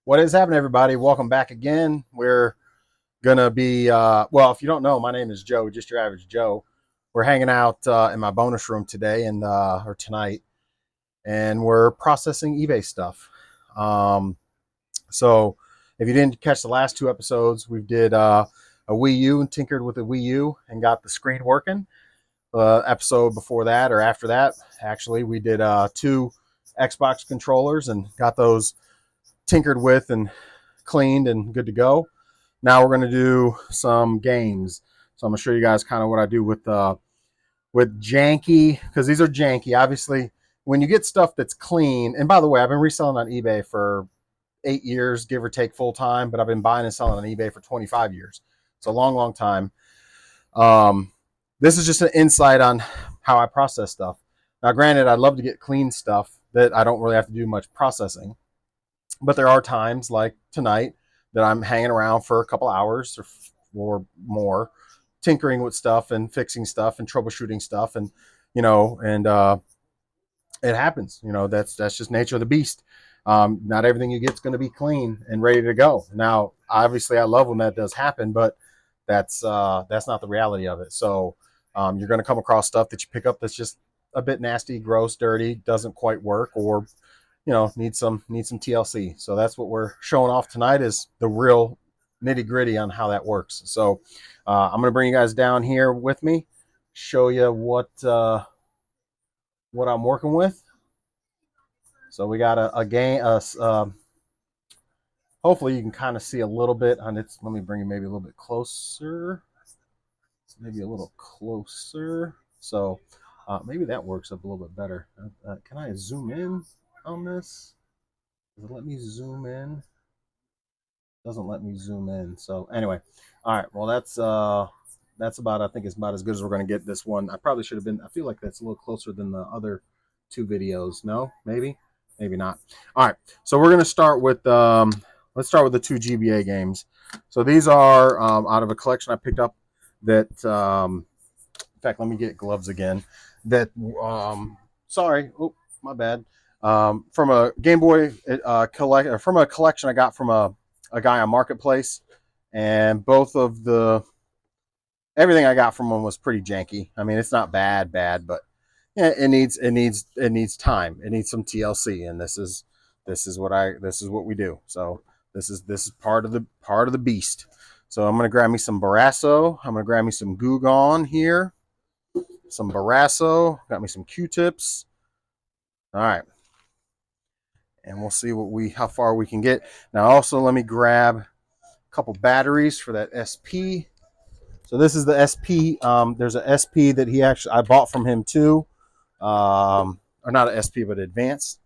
What is happening, everybody? Welcome back again. We're gonna be well, if you don't know, my name is Joe, just your average Joe. We're hanging out in my bonus room today and or tonight, and we're processing eBay stuff. Um, so if you didn't catch the last two episodes, we did a Wii U and tinkered with the Wii U and got the screen working. Episode before that or after that, actually, we did two Xbox controllers and got those tinkered with and cleaned and good to go. Now we're going to do some games. So I'm going to show you guys kind of what I do with janky, because these are janky. Obviously, when you get stuff that's clean, and by the way, I've been reselling on eBay for 8 years, give or take full time, but I've been buying and selling on eBay for 25 years. It's a long, long time. This is just an insight on how I process stuff. Now, granted, I'd love to get clean stuff that I don't really have to do much processing. But there are times like tonight that I'm hanging around for a couple hours or more, tinkering with stuff and fixing stuff and troubleshooting stuff, and it happens. That's just nature of the beast. Not everything you get is going to be clean and ready to go. Now, obviously, I love when that does happen, but that's not the reality of it. So you're going to come across stuff that you pick up that's just a bit nasty, gross, dirty, doesn't quite work, or need some TLC. So that's what we're showing off tonight, is the real nitty gritty on how that works. So I'm going to bring you guys down here with me, show you what I'm working with. So we got a game. Hopefully you can kind of see a little bit on it. Let me bring you maybe a little bit closer. Maybe a little closer. So maybe that works up a little bit better. Can I zoom in on this? Does it let me zoom in? Doesn't let me zoom in. So anyway, all right. Well, that's about, I think it's about as good as we're going to get this one. I probably should have been. I feel like that's a little closer than the other two videos. No, maybe not. All right. So we're going to start with let's start with the two GBA games. So these are out of a collection I picked up. That in fact, let me get gloves again. That sorry, oh my bad. From a Gameboy from a collection I got from a guy on Marketplace, and both of everything I got from him was pretty janky. I mean, it's not bad, but yeah, it needs time. It needs some TLC, and this is what we do. So this is part of the beast. So I'm gonna grab me some Barasso. I'm gonna grab me some Goo Gone here, some Barasso. Got me some Q-tips. All right, and we'll see how far we can get. Now, also let me grab a couple batteries for that SP. So this is the SP. There's an SP that I bought from him too, or not an SP, but advanced.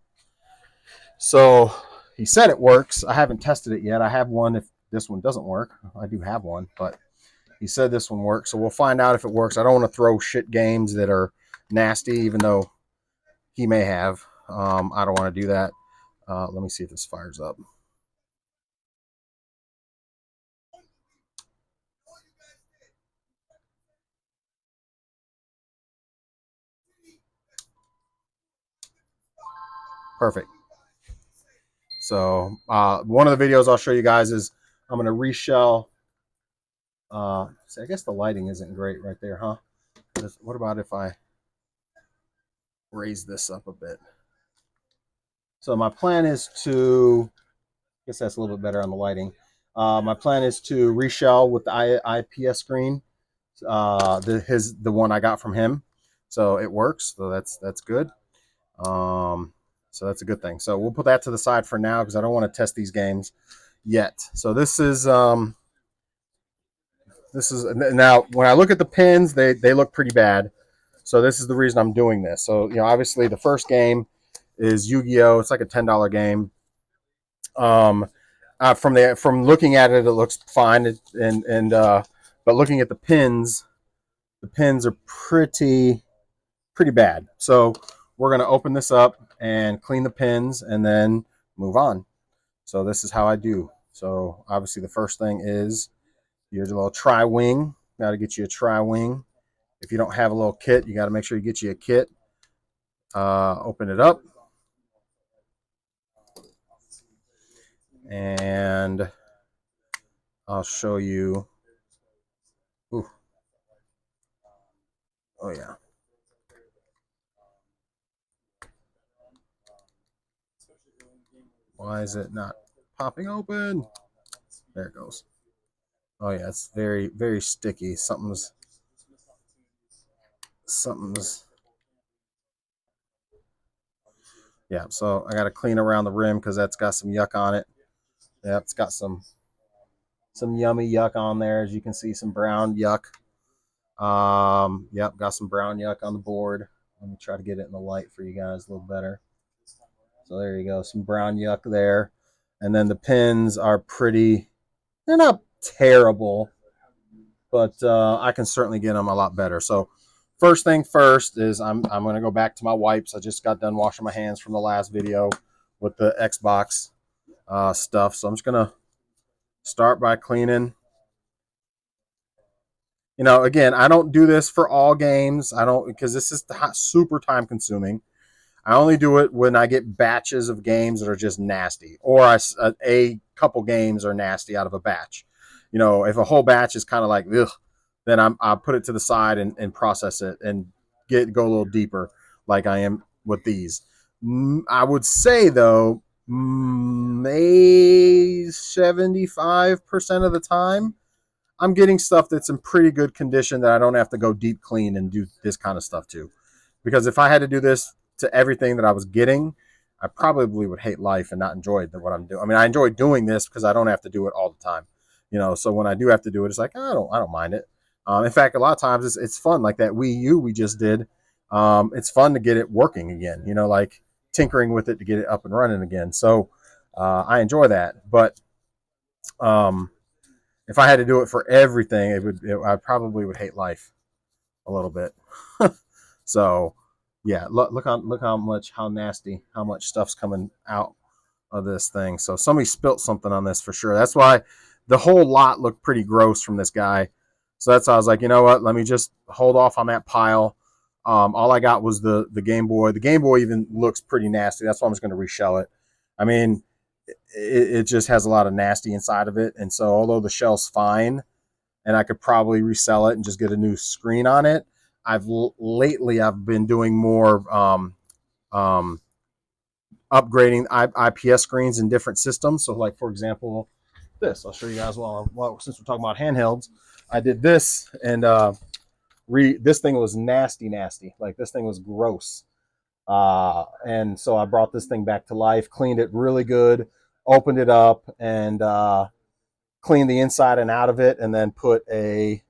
So he said it works. I haven't tested it yet. I have one. If this one doesn't work, I do have one, but he said this one works. So we'll find out if it works. I don't want to throw shit games that are nasty, even though he may have. I don't want to do that. Let me see if this fires up. Perfect. So one of the videos I'll show you guys is I'm going to reshell. See, I guess the lighting isn't great right there, huh? What about if I raise this up a bit? So my plan is to, I guess that's a little bit better on the lighting. My plan is to reshell with the IPS screen, the one I got from him. So it works. So that's good. So that's a good thing. So we'll put that to the side for now because I don't want to test these games yet. So this is now when I look at the pins, they look pretty bad. So this is the reason I'm doing this. So obviously the first game is Yu-Gi-Oh. It's like a $10 game. From looking at it, it looks fine, but looking at the pins are pretty bad. So we're gonna open this up and clean the pins and then move on. So this is how I do. So obviously the first thing is here's a little tri-wing. Got to get you a tri-wing. If you don't have a little kit, you got to make sure you get you a kit. Open it up. and I'll show you. Ooh. Oh yeah. Why is it not popping open? There it goes. Oh yeah, it's very, very sticky. Something's yeah. So I got to clean around the rim because that's got some yuck on it. Yeah, it's got some yummy yuck on there. As you can see, some brown yuck. Yep, got some brown yuck on the board. Let me try to get it in the light for you guys a little better. So there you go, some brown yuck there. And then the pins are pretty, they're not terrible, but I can certainly get them a lot better. So first thing first is I'm going to go back to my wipes. I just got done washing my hands from the last video with the Xbox stuff. So I'm just going to start by cleaning. You know, again, I don't do this for all games. I don't, because this is super time consuming. I only do it when I get batches of games that are just nasty, or a couple games are nasty out of a batch. You know, if a whole batch is kind of like, ugh, then I'll put it to the side and process it and go a little deeper, like I am with these. I would say though, maybe 75% of the time, I'm getting stuff that's in pretty good condition that I don't have to go deep clean and do this kind of stuff to. Because if I had to do this to everything that I was getting, I probably would hate life and not enjoy what I'm doing. I mean, I enjoy doing this because I don't have to do it all the time, you know. So when I do have to do it, it's like I don't mind it. In fact, a lot of times it's fun. Like that Wii U we just did. It's fun to get it working again. You know, like tinkering with it to get it up and running again. So I enjoy that. But if I had to do it for everything, I probably would hate life a little bit. So yeah, look how nasty, how much stuff's coming out of this thing. So somebody spilt something on this for sure. That's why the whole lot looked pretty gross from this guy. So that's why I was like, you know what? Let me just hold off on that pile. All I got was the Game Boy. The Game Boy even looks pretty nasty. That's why I'm just going to reshell it. I mean, it just has a lot of nasty inside of it. And so although the shell's fine, and I could probably resell it and just get a new screen on it, lately I've been doing more um, upgrading IPS screens in different systems. So, like for example, this I'll show you guys. Well, since we're talking about handhelds, I did this, and this thing was nasty. Like this thing was gross. And so I brought this thing back to life, cleaned it really good, opened it up, and cleaned the inside and out of it, and then put a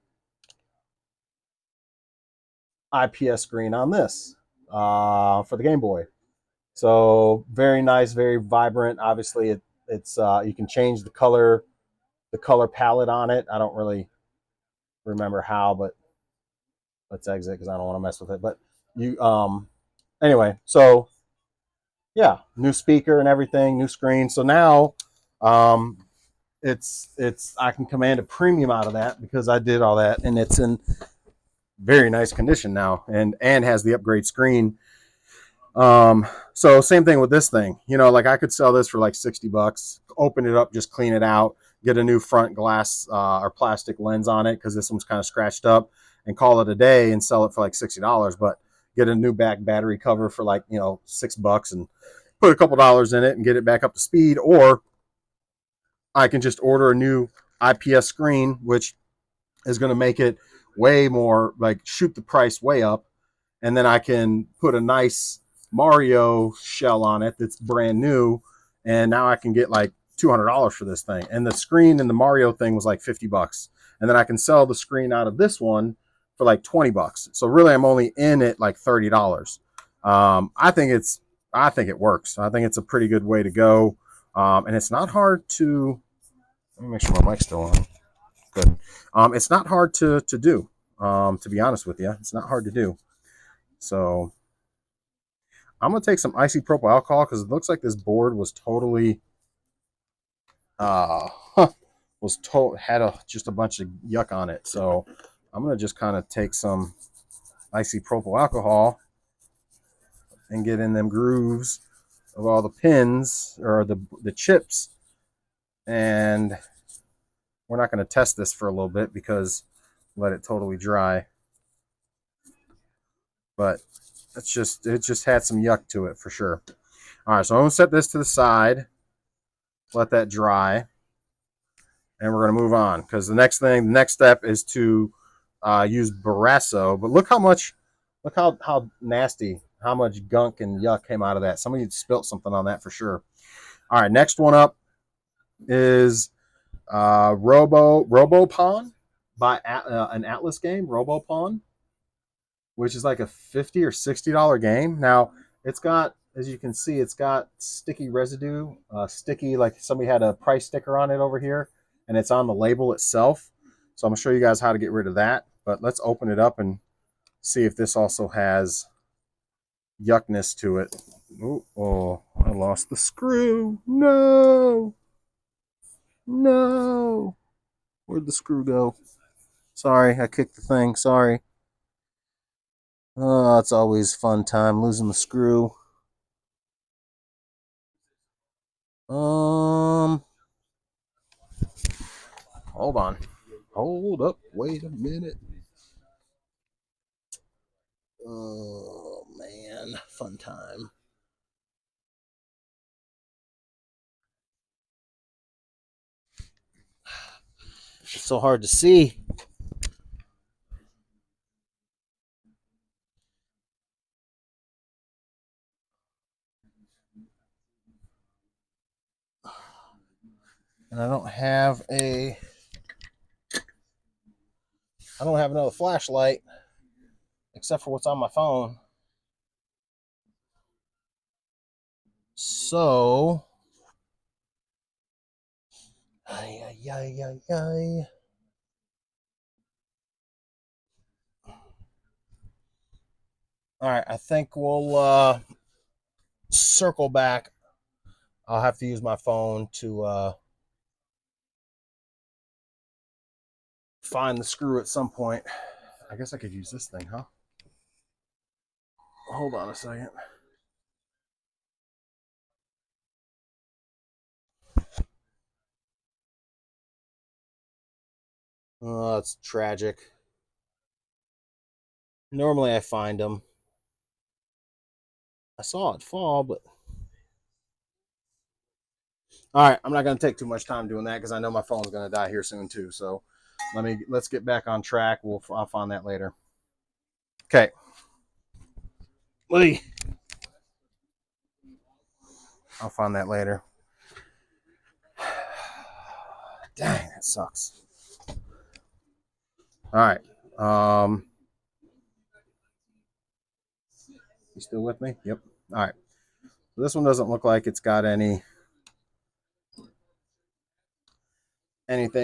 IPS screen on this for the Game Boy. So very nice, very vibrant. Obviously, it's you can change the color palette on it. I don't really remember how, but let's exit because I don't want to mess with it. But you anyway, so yeah, new speaker and everything, new screen. So now it's I can command a premium out of that because I did all that, and it's in very nice condition now, and has the upgrade screen. So same thing with this thing, you know, like I could sell this for like $60, open it up, just clean it out, get a new front glass or plastic lens on it because this one's kind of scratched up, and call it a day and sell it for like $60. But get a new back battery cover for like, you know, $6 and put a couple dollars in it and get it back up to speed. Or I can just order a new IPS screen, which is going to make it way more, like shoot the price way up, and then I can put a nice Mario shell on it that's brand new, and now I can get like $200 for this thing. And the screen in the Mario thing was like $50, and then I can sell the screen out of this one for like $20. So really, I'm only in it like $30. I think it works. I think it's a pretty good way to go, and it's not hard to. Let me make sure my mic's still on. Good. It's not hard to do. To be honest with you, it's not hard to do. So I'm gonna take some isopropyl alcohol because it looks like this board was totally uh had just a bunch of yuck on it. So I'm gonna just kind of take some isopropyl alcohol and get in them grooves of all the pins or the chips And we're not going to test this for a little bit because let it totally dry. But it just had some yuck to it for sure. All right, so I'm going to set this to the side, let that dry, and we're going to move on because the next step is to use Barasso. But look how nasty, how much gunk and yuck came out of that. Somebody spilt something on that for sure. All right, next one up is Robopon by an Atlas game, Robopon, which is like a $50 or $60 game. Now it's got, as you can see, it's got sticky residue, sticky, like somebody had a price sticker on it over here, and it's on the label itself. So I'm gonna show you guys how to get rid of that. But let's open it up and see if this also has yuckness to it. Ooh, oh, I lost the screw. No. No. Where'd the screw go? Sorry, I kicked the thing. Sorry. Oh, it's always fun time losing the screw. Hold on. Hold up. Wait a minute. Oh, man. Fun time. It's so hard to see. And I don't have another flashlight except for what's on my phone. So, all right, I think we'll circle back. I'll have to use my phone to find the screw at some point. I guess I could use this thing, huh? Hold on a second. Oh, that's tragic. Normally I find them. I saw it fall, but all right, I'm not going to take too much time doing that because I know my phone's going to die here soon too. So let's get back on track. I'll find that later. Okay. I'll find that later. Dang, that sucks. All right. You still with me? Yep. All right. So this one doesn't look like it's got anything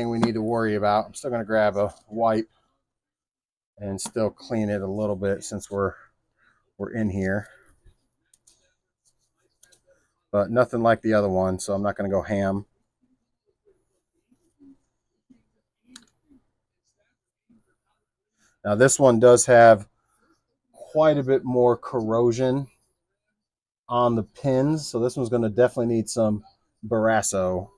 we need to worry about. I'm still going to grab a wipe and still clean it a little bit since we're in here. But nothing like the other one, so I'm not going to go ham. Now this one does have quite a bit more corrosion on the pins, so this one's going to definitely need some Barasso.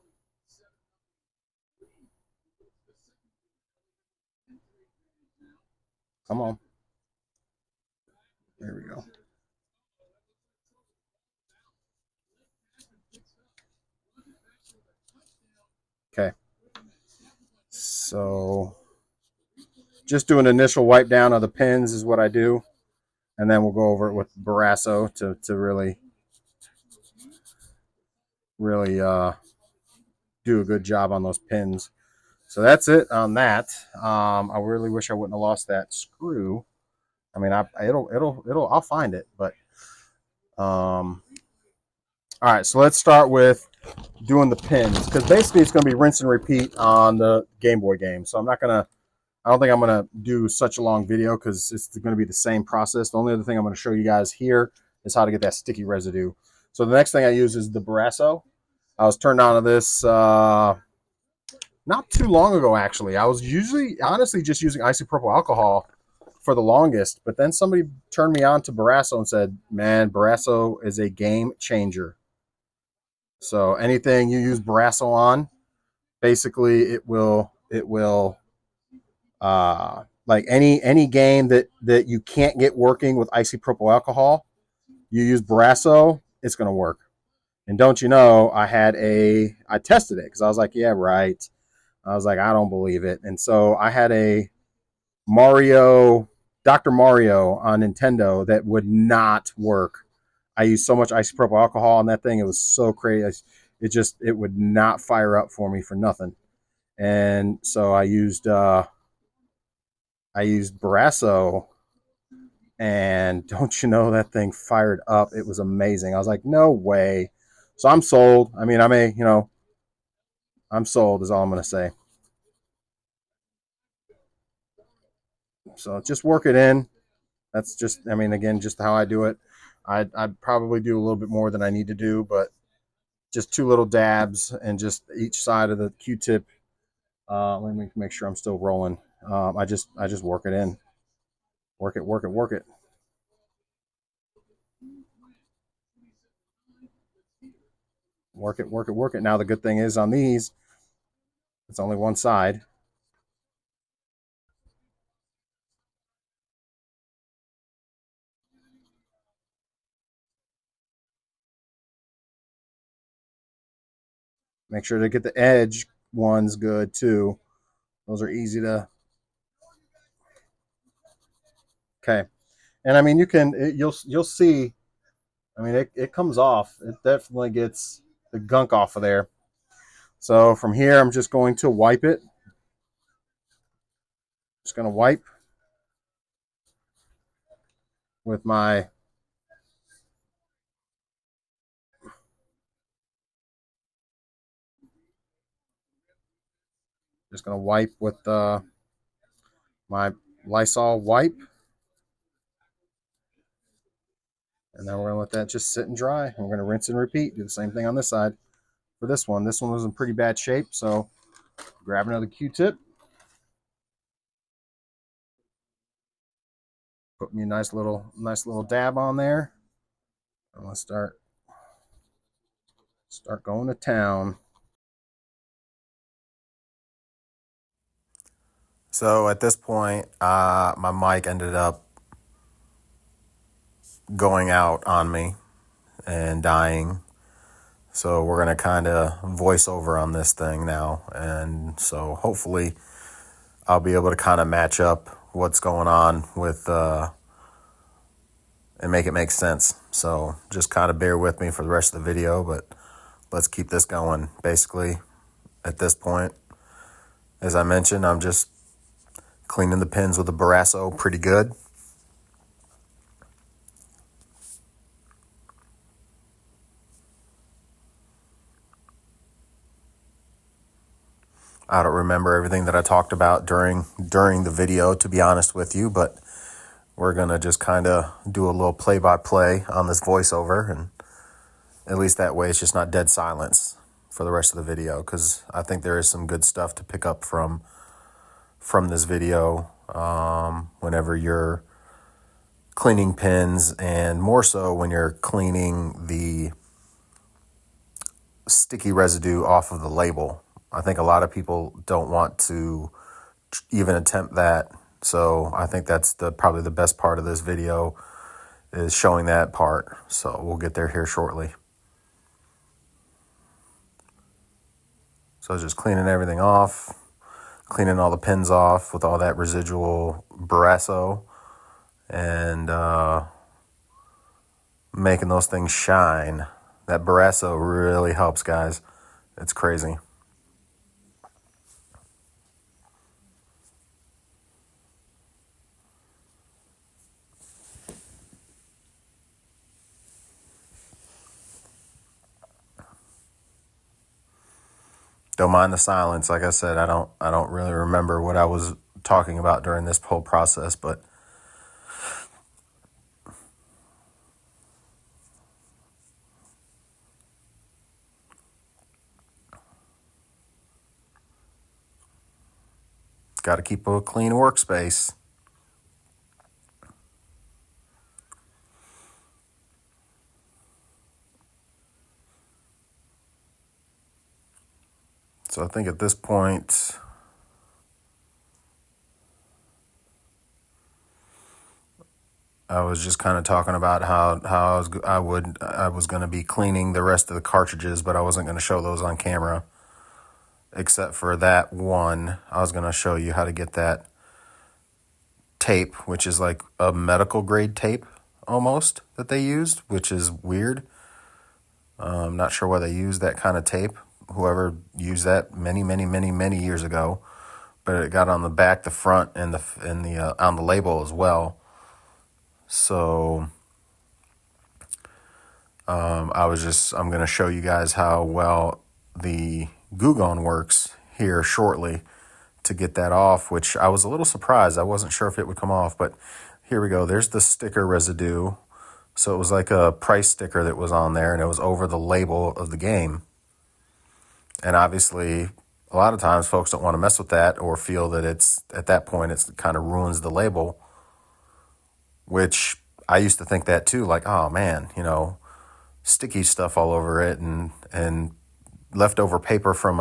Come on. There we go. Okay. So just do an initial wipe down of the pins is what I do. And then we'll go over it with Barasso to really do a good job on those pins. So that's it on that. I really wish I wouldn't have lost that screw. I mean, I'll find it, but all right. So let's start with doing the pins because basically it's going to be rinse and repeat on the Game Boy game. So I don't think I'm going to do such a long video because it's going to be the same process. The only other thing I'm going to show you guys here is how to get that sticky residue. So the next thing I use is the Barasso. I was turned on to this not too long ago, actually. I was honestly just using isopropyl alcohol for the longest, but then somebody turned me on to Barasso and said, man, Barasso is a game changer. So anything you use Barasso on, basically it will like any game that you can't get working with isopropyl alcohol, you use Barasso, it's going to work. And don't you know, I tested it because I was like, yeah, right. I was like, I don't believe it. And so I had a Mario, Dr. Mario on Nintendo that would not work. I used so much isopropyl alcohol on that thing. It was so crazy. It would not fire up for me for nothing. And so I used Barasso, and don't you know, that thing fired up. It was amazing. I was like, no way. So I'm sold. I mean, I'm sold is all I'm going to say. So just work it in. That's just, I mean, again, just how I do it. I'd probably do a little bit more than I need to do, but just two little dabs and just each side of the Q-tip. Let me make sure I'm still rolling. I just work it in. Work it, work it, work it. Work it, work it, work it. Now the good thing is on these, it's only one side. Make sure to get the edge ones good too. Those are easy to. Okay, and I mean you'll see. I mean it comes off. It definitely gets the gunk off of there. So from here, I'm just going to wipe it. Just going to wipe with my. Just going to wipe with my Lysol wipe, and then we're going to let that just sit and dry. And we're going to rinse and repeat. Do the same thing on this side. For this one was in pretty bad shape, so grab another Q-tip. Put me a nice little dab on there. I'm gonna start going to town. So at this point, my mic ended up going out on me and dying. So we're gonna kind of voice over on this thing now, and so hopefully I'll be able to kind of match up what's going on with and make it make sense. So just kind of bear with me for the rest of the video, but let's keep this going. Basically, at this point, as I mentioned, I'm just cleaning the pins with a Barasso pretty good. I don't remember everything that I talked about during the video, to be honest with you, but we're going to just kind of do a little play-by-play on this voiceover, and at least that way it's just not dead silence for the rest of the video, because I think there is some good stuff to pick up from this video whenever you're cleaning pins, and more so when you're cleaning the sticky residue off of the label. I think a lot of people don't want to even attempt that. So I think that's probably the best part of this video is showing that part. So we'll get there here shortly. So just cleaning everything off, cleaning all the pins off with all that residual Barasso, and making those things shine. That Barasso really helps, guys. It's crazy. Don't mind the silence. Like I said, I don't really remember what I was talking about during this whole process, but got to keep a clean workspace. So I think at this point, I was just kind of talking about how I was going to be cleaning the rest of the cartridges, but I wasn't going to show those on camera, except for that one. I was going to show you how to get that tape, which is like a medical grade tape almost that they used, which is weird. I'm not sure why they used that kind of tape. Whoever used that many years ago, but it got on the back, the front, and the on the label as well. So I'm going to show you guys how well the Goo Gone works here shortly to get that off, which I was a little surprised. I wasn't sure if it would come off, but here we go. There's the sticker residue. So it was like a price sticker that was on there, and it was over the label of the game. And obviously, a lot of times folks don't want to mess with that or feel that it's, at that point, it kind of ruins the label, which I used to think that too, like, oh man, sticky stuff all over it and leftover paper from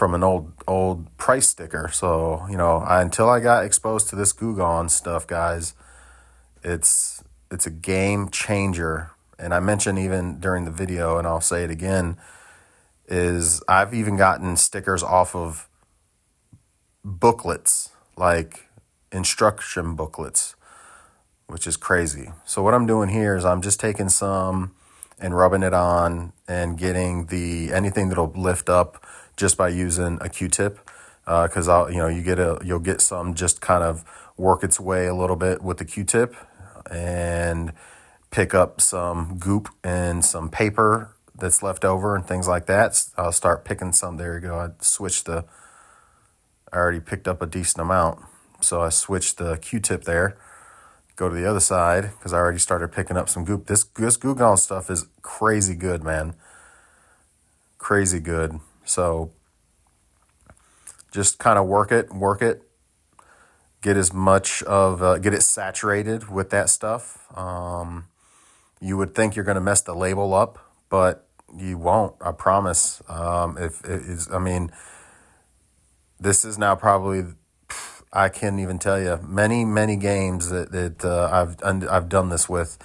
an old price sticker. So, until I got exposed to this Goo Gone stuff, guys, it's a game changer. And I mentioned even during the video, and I'll say it again, is I've even gotten stickers off of booklets, like instruction booklets, which is crazy. So what I'm doing here is I'm just taking some and rubbing it on and getting anything that'll lift up just by using a Q-tip, because you'll get some just kind of work its way a little bit with the Q-tip and pick up some goop and some paper that's left over and things like that. I'll start picking some. There you go. I already picked up a decent amount, so I switched the Q-tip there. Go to the other side because I already started picking up some goop. This Goo Gone stuff is crazy good, man. Crazy good. So just kind of work it, get as much of, get it saturated with that stuff. You would think you're going to mess the label up, but you won't, I promise. This is now probably, I can't even tell you, many games that I've done this with,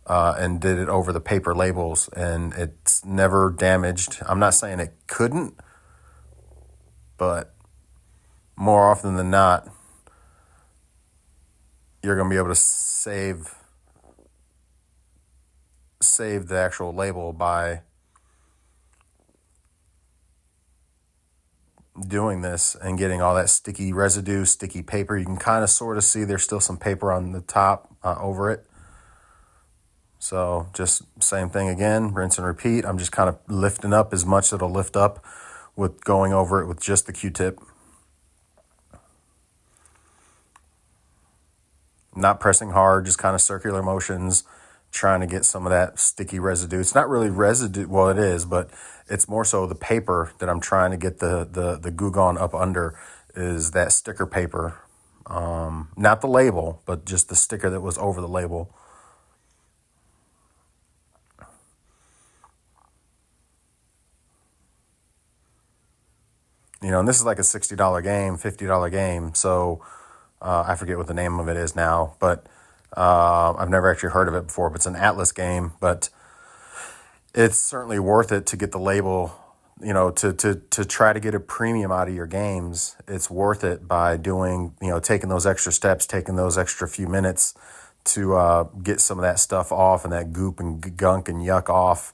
and did it over the paper labels, and it's never damaged. I'm not saying it couldn't, but more often than not, you're going to be able to save the actual label by doing this and getting all that sticky residue, sticky paper. You can kind of sort of see there's still some paper on the top over it. So just same thing again, rinse and repeat. I'm just kind of lifting up as much as it'll lift up with going over it with just the Q-tip. Not pressing hard, just kind of circular motions, trying to get some of that sticky residue. It's not really residue, well it is, but it's more so the paper that I'm trying to get the Goo Gone up under is that sticker paper. Not the label, but just the sticker that was over the label. And this is like a $60 game, $50 game, so I forget what the name of it is now, but I've never actually heard of it before, but it's an Atlas game, but it's certainly worth it to get the label, to try to get a premium out of your games. It's worth it by doing, taking those extra steps, taking those extra few minutes to get some of that stuff off and that goop and gunk and yuck off.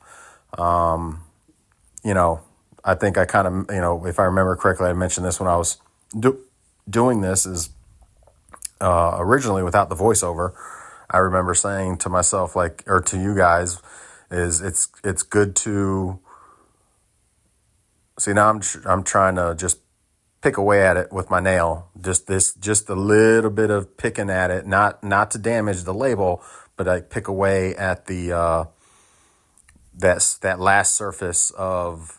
I think I kind of, if I remember correctly, I mentioned this when I was doing this is originally without the voiceover. I remember saying to myself, or to you guys, is it's good to see. Now I'm trying to just pick away at it with my nail. Just a little bit of picking at it, not to damage the label, but I pick away at the that last surface of,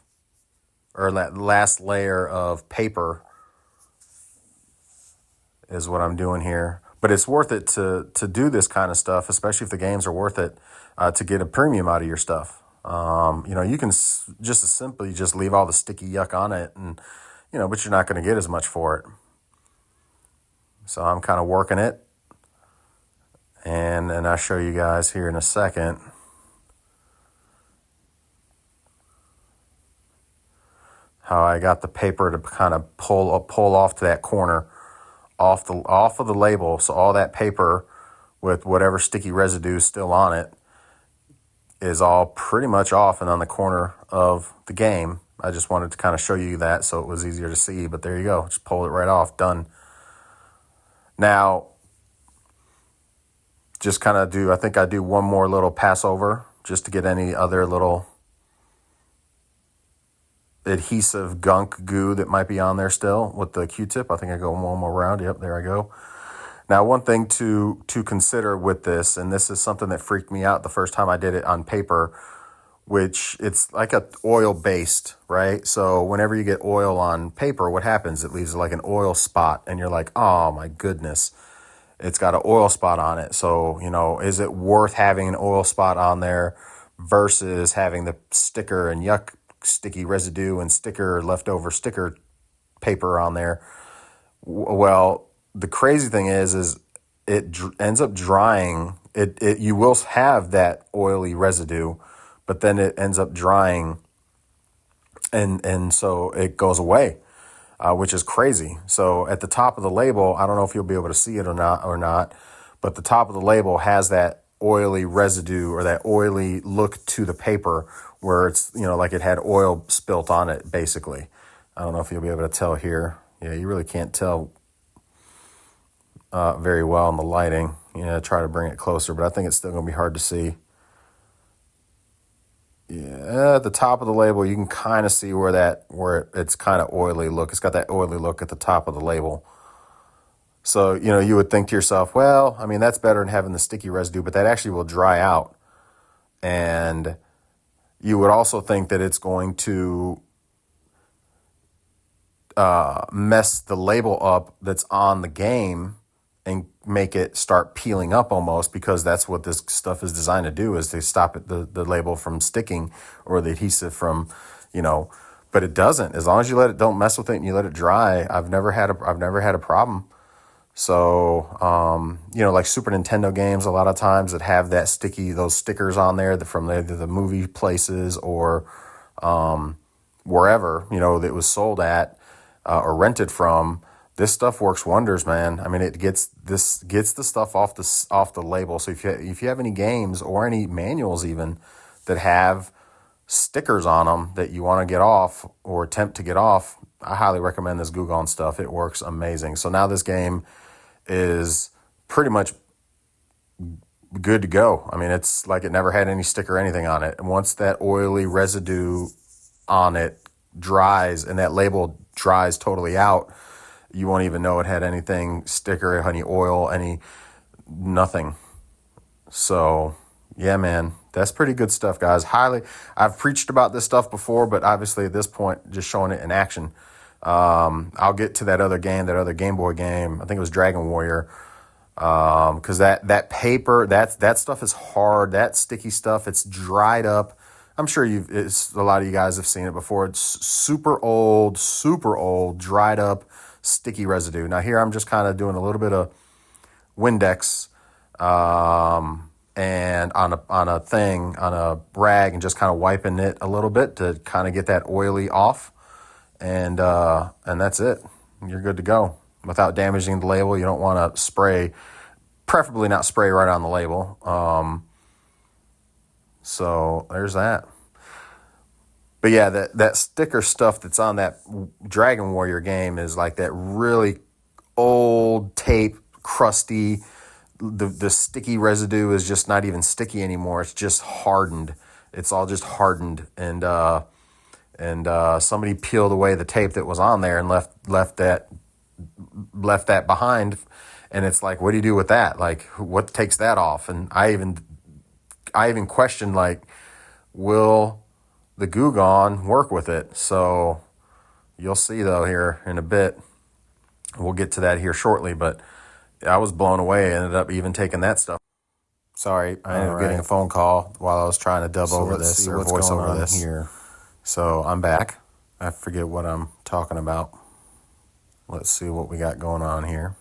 or that last layer of paper is what I'm doing here. But it's worth it to do this kind of stuff, especially if the games are worth it, to get a premium out of your stuff. You can just as simply just leave all the sticky yuck on it, and but you're not going to get as much for it. So I'm kind of working it, and I'll show you guys here in a second how I got the paper to kind of pull off to that corner, off of the label, so all that paper with whatever sticky residue is still on it is all pretty much off and on the corner of the game. I just wanted to kind of show you that so it was easier to see, but there you go. Just pull it right off, done. Now, just kind of I think I do one more little pass over just to get any other little adhesive gunk goo that might be on there still with the Q-tip. I think I go one more round. Yep, there I go. Now, one thing to consider with this, and this is something that freaked me out the first time I did it on paper, which it's like a oil based, right? So whenever you get oil on paper, what happens? It leaves like an oil spot, and you're like, oh my goodness, it's got an oil spot on it. So, is it worth having an oil spot on there versus having the sticker and yuck sticky residue and leftover sticker paper on there? Well, the crazy thing is it ends up drying. You will have that oily residue, but then it ends up drying, and so it goes away, which is crazy. So at the top of the label, I don't know if you'll be able to see it or not, but the top of the label has that oily residue or that oily look to the paper where it's, like it had oil spilt on it, basically. I don't know if you'll be able to tell here. Yeah, you really can't tell very well in the lighting. Try to bring it closer, but I think it's still going to be hard to see. Yeah, at the top of the label, you can kind of see where it's kind of oily look. It's got that oily look at the top of the label. So, you would think to yourself, well, I mean, that's better than having the sticky residue, but that actually will dry out. And you would also think that it's going to mess the label up that's on the game and make it start peeling up almost, because that's what this stuff is designed to do, is to stop the label from sticking or the adhesive from, but it doesn't. As long as you don't mess with it and you let it dry, I've never had a problem. So, like Super Nintendo games, a lot of times that have those stickers on there from either the movie places or wherever, that was sold at or rented from. This stuff works wonders, man. I mean, it gets the stuff off the label. So if you have any games or any manuals even that have stickers on them that you want to get off or attempt to get off, I highly recommend this Goo Gone stuff. It works amazing. So now this game is pretty much good to go. I mean, it's like it never had any sticker or anything on it. And once that oily residue on it dries and that label dries totally out, you won't even know it had anything, sticker, any oil, nothing. So, yeah, man, that's pretty good stuff, guys. I've preached about this stuff before, but obviously at this point, just showing it in action. I'll get to that other Gameboy game. I think it was Dragon Warrior. Because that paper, that stuff is hard. That sticky stuff, it's dried up. I'm sure a lot of you guys have seen it before. It's super old, dried up, sticky residue. Now here I'm just kind of doing a little bit of Windex and on a rag and just kind of wiping it a little bit to kind of get that oily off, and that's it. You're good to go without damaging the label. You don't want to spray, preferably not spray right on the label. So there's that. But yeah, that sticker stuff that's on that Dragon Warrior game is like that really old tape, crusty. The sticky residue is just not even sticky anymore. It's just hardened. It's all just hardened, and somebody peeled away the tape that was on there and left that behind. And it's like, what do you do with that? Like, what takes that off? And I even questioned, like, will the Goo Gone work with it? So you'll see though here in a bit. We'll get to that here shortly, but I was blown away. I ended up even taking that stuff. Sorry, I ended up getting a phone call while I was trying to dub over this or voice over this. Here. So I'm back. I forget what I'm talking about. Let's see what we got going on here.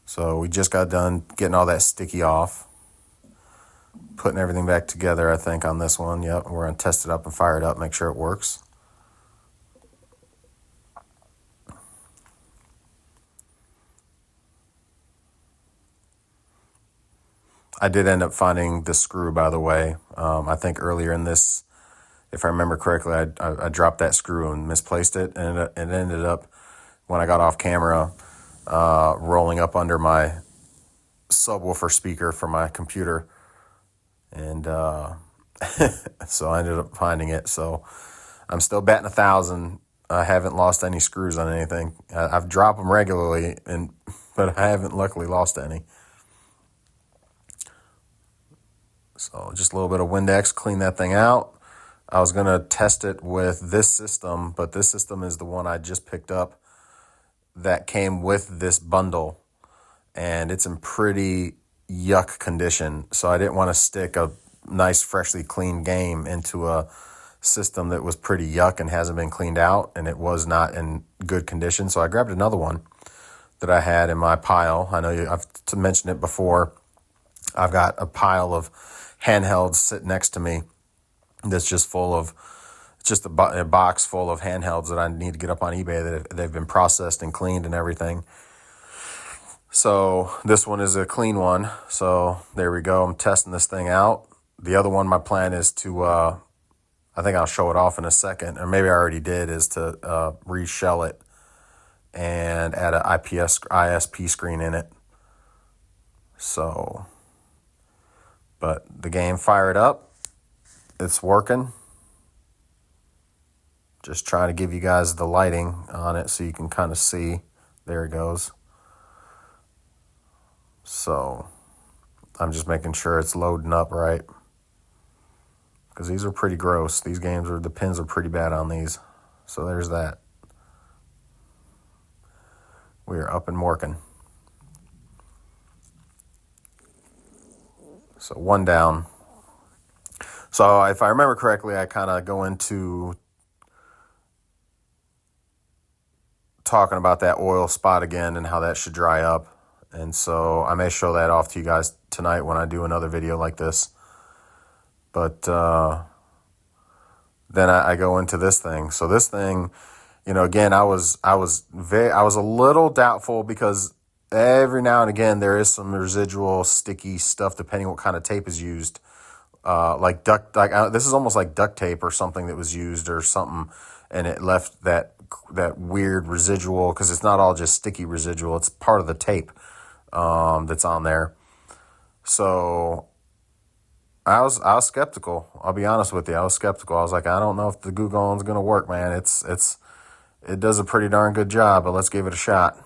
So we just got done getting all that sticky off. Putting everything back together, I think, on this one. Yep, we're going to test it up and fire it up, make sure it works. I did end up finding the screw, by the way. I think earlier in this, if I remember correctly, I dropped that screw and misplaced it, and it ended up, when I got off camera, rolling up under my subwoofer speaker for my computer. And so I ended up finding it. So I'm still batting 1,000. I haven't lost any screws on anything. I've dropped them regularly, but I haven't luckily lost any. So just a little bit of Windex, clean that thing out. I was going to test it with this system, but this system is the one I just picked up that came with this bundle, and it's in pretty yuck condition. So I didn't want to stick a nice, freshly cleaned game into a system that was pretty yuck and hasn't been cleaned out, and it was not in good condition. So I grabbed another one that I had in my pile. I know I've mentioned it before. I've got a pile of handhelds sitting next to me that's just full of, just a box full of handhelds that I need to get up on eBay that they've been processed and cleaned and everything. So this one is a clean one. So there we go. I'm testing this thing out. The other one, my plan is to, I think I'll show it off in a second, or maybe I already did, is to resell it and add an ISP screen in it. So, but the game fired up. It's working. Just trying to give you guys the lighting on it so you can kind of see. There it goes. So I'm just making sure it's loading up right, because these are pretty gross. These games the pins are pretty bad on these. So there's that. We are up and working. So one down. So if I remember correctly, I kind of go into talking about that oil spot again and how that should dry up. And so I may show that off to you guys tonight when I do another video like this. But then I go into this thing. So this thing, again, I was a little doubtful, because every now and again there is some residual sticky stuff depending what kind of tape is used. This is almost like duct tape or something that was used or something, and it left that weird residual, because it's not all just sticky residual, it's part of the tape that's on there. So I was skeptical. I'll be honest with you. I was skeptical. I was like, I don't know if the Goo Gon's gonna work, man. It does a pretty darn good job, but let's give it a shot.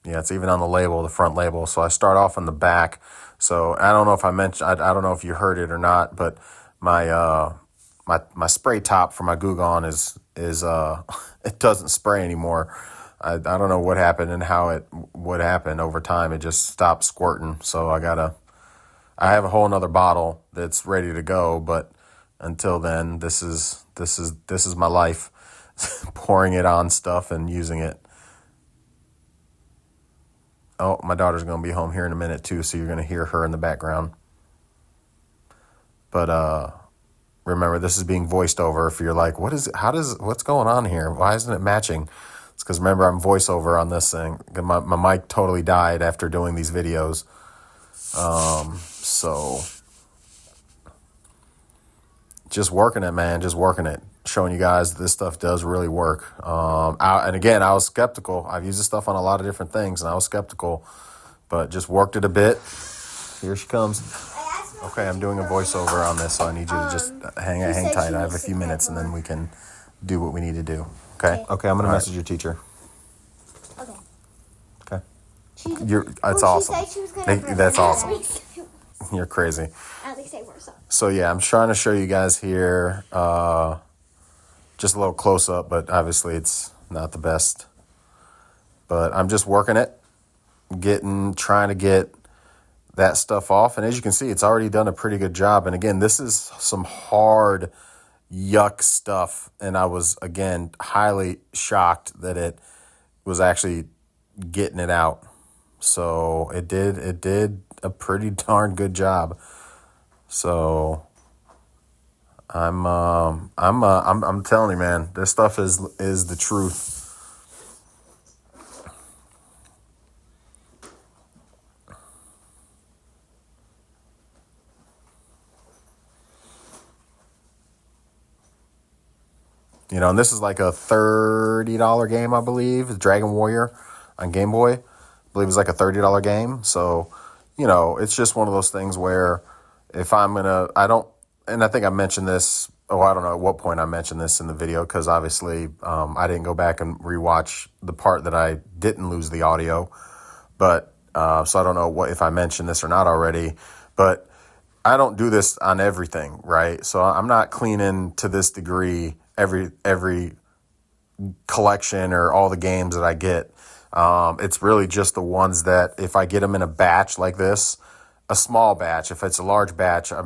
Yeah, it's even on the label, the front label. So I start off on the back. So I don't know if I mentioned, I don't know if you heard it or not, but my spray top for my Goo Gon is it doesn't spray anymore. I don't know what happened and how it would happen over time. It just stopped squirting. So I have a whole nother bottle that's ready to go, but until then, this is my life, pouring it on stuff and using it. Oh, my daughter's going to be home here in a minute too, so you're going to hear her in the background. But remember, this is being voiced over. If you're like, what's going on here? Why isn't it matching? It's because, remember, I'm voiceover on this thing. My mic totally died after doing these videos. So just working it, man, just working it. Showing you guys this stuff does really work. And again, I was skeptical. I've used this stuff on a lot of different things, and I was skeptical, but just worked it a bit. Here she comes. Okay, I'm doing a voiceover on this, so I need you to just hang tight. I have a few minutes, and then we can do what we need to do. Okay, I'm going to message your teacher. Okay. That's awesome. That's awesome. You're crazy. At least they were so. So yeah, I'm trying to show you guys here just a little close up, but obviously it's not the best. But I'm just working it, trying to get that stuff off. And as you can see, it's already done a pretty good job. And again, this is some hard yuck stuff. And I was, again, highly shocked that it was actually getting it out. So it did a pretty darn good job. So I'm telling you, man, this stuff is the truth. You know, and this is like a $30 game, I believe. Dragon Warrior on Game Boy. I believe it's like a $30 game. So, you know, it's just one of those things where if I'm going to, and I think I mentioned this, I don't know at what point I mentioned this in the video, because obviously I didn't go back and rewatch the part that I didn't lose the audio. But, so I don't know if I mentioned this or not already, but I don't do this on everything, right? So I'm not cleaning to this degree every collection or all the games that I get. It's really just the ones that if I get them in a batch like this, a small batch. If it's a large batch, I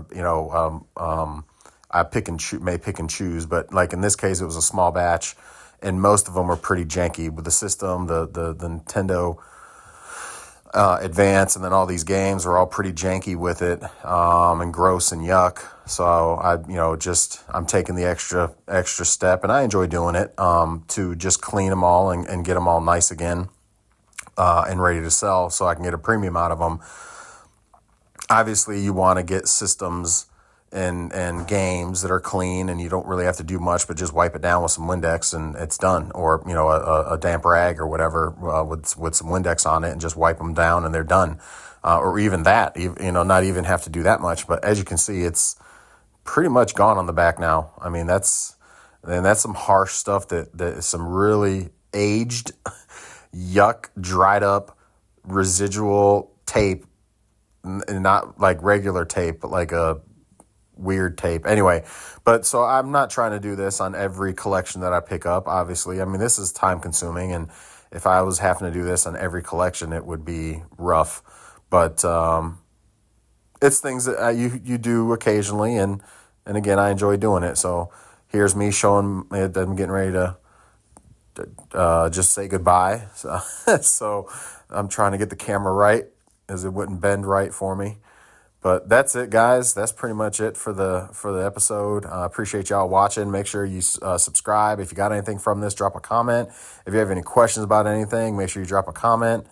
may pick and choose. But like in this case, it was a small batch, and most of them are pretty janky with the system, the Nintendo Advance, and then all these games are all pretty janky with it, and gross and yuck. So I'm taking the extra step, and I enjoy doing it, to just clean them all and get them all nice again, and ready to sell so I can get a premium out of them. Obviously you want to get systems and games that are clean, and you don't really have to do much, but just wipe it down with some Windex and it's done. Or, a damp rag or whatever, with some Windex on it, and just wipe them down and they're done. Or even that, not even have to do that much. But as you can see, it's pretty much gone on the back now. I mean, that's some harsh stuff that is some really aged, yuck, dried up, residual tape, and not like regular tape, but like a weird tape. Anyway, but so I'm not trying to do this on every collection that I pick up, obviously. I mean, this is time consuming, and if I was having to do this on every collection, it would be rough. But it's things that you do occasionally, and again, I enjoy doing it. So here's me showing that I'm getting ready to just say goodbye. So I'm trying to get the camera right, as it wouldn't bend right for me. But that's it, guys. That's pretty much it for the episode. I appreciate y'all watching. Make sure you subscribe. If you got anything from this, drop a comment. If you have any questions about anything, make sure you drop a comment.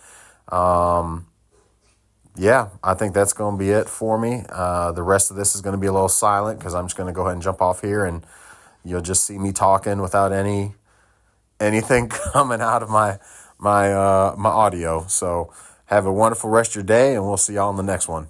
Yeah, I think that's going to be it for me. The rest of this is going to be a little silent, because I'm just going to go ahead and jump off here, and you'll just see me talking without anything coming out of my audio. So have a wonderful rest of your day, and we'll see y'all in the next one.